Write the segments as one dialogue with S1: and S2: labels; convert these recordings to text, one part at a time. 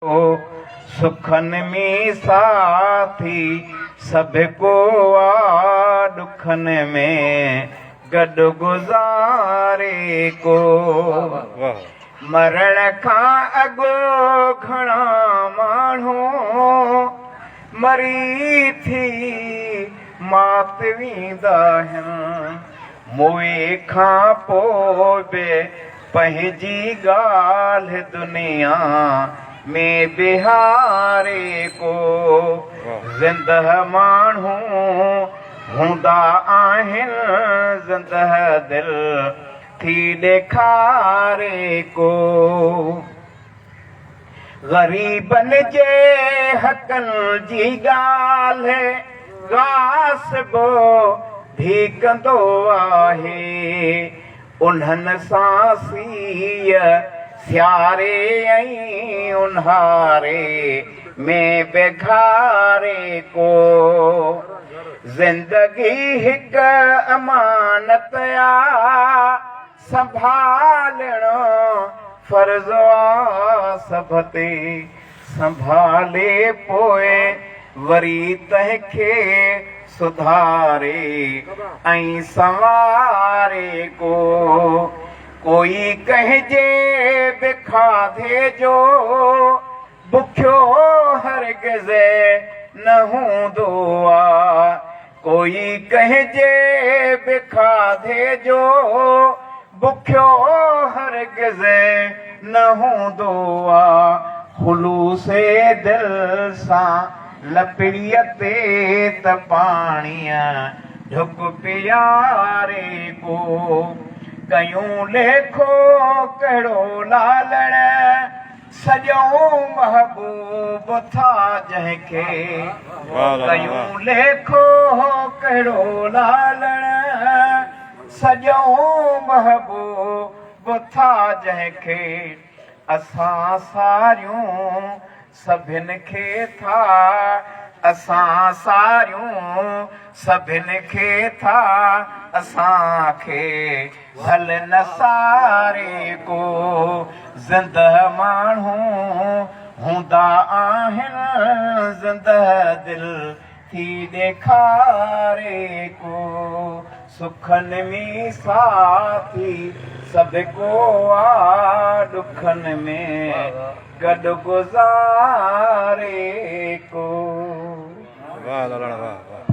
S1: सुखन में साथी सबको आ, दुखन में गॾु गुज़ारे को। मरण खां अॻु घणा माण्हू मरी थी मात वेंदा आहिनि, मुए खां पोइ बि पंहिंजी ॻाल्हि दुनिया में बिहारे को। ज़िंदह माण्हू हूंदा आहिनि, ज़िंदह दिल थी ॾेखारे को। ग़रीबनि जे हक़नि जी ॻाल्हि ग़ासिबो भी कंदो आहे, उन्हनि सां सीअ सियारे ऐं उन्हारे में बेघारे को। ज़िंदगी हिकु अमानत आ, संभालणो फर्ज़ आ सभ ते, संभाले पोइ वरी तंहिंखे सुधारे ऐं संवारे को। कोई कंहिंजे बि खाधे जो बुखियो हरगिज़ न हूंदो आ, कोई कंहिंजे बि खाधे जो बुखियो हरगिज़ न हूंदो आ। ख़ुलूसे दिल सां लपड़ीअ ते त पाणीअ ढुक पियारे को। कयूं लेखो कहिड़ो लालण, सॼो महबूब था जंहिंखे। कयूं लेखो कहिड़ो लालण, सॼो महबूब था जंहिंखे। असां सारियूं सभिनि खे था, असां सारियूं सभिनि खे था, असांखे भल न सारे को। ज़िंदह माण्हू हूंदा आहिनि, ज़िंदह दिल थी ॾेखारे को। सुखन में साथी सबको आ, दुखन में गॾु गुज़ारे को।
S2: वाह लाला वाह वाह।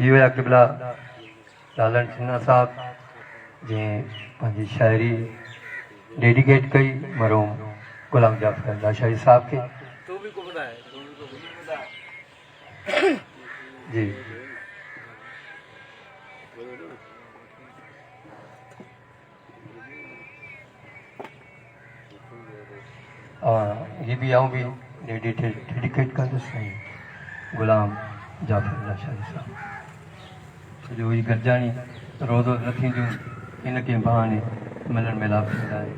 S3: ये हुआ क़िबला लालन सिन्हा साहब जंहिं पंहिंजी शाइरी डेडिकेट कई मरहूम गुलाम जाफ़र लाशारी साहब खे। जी ये भी आऊँ भी डेडिकेट कंदुसि गुलाम जाफ़र लाशारी साहब। जो ही गॾिजाणी रोज़ो न थींदियूं, इन के बहाने मिलण मिलाप थींदा आहिनि।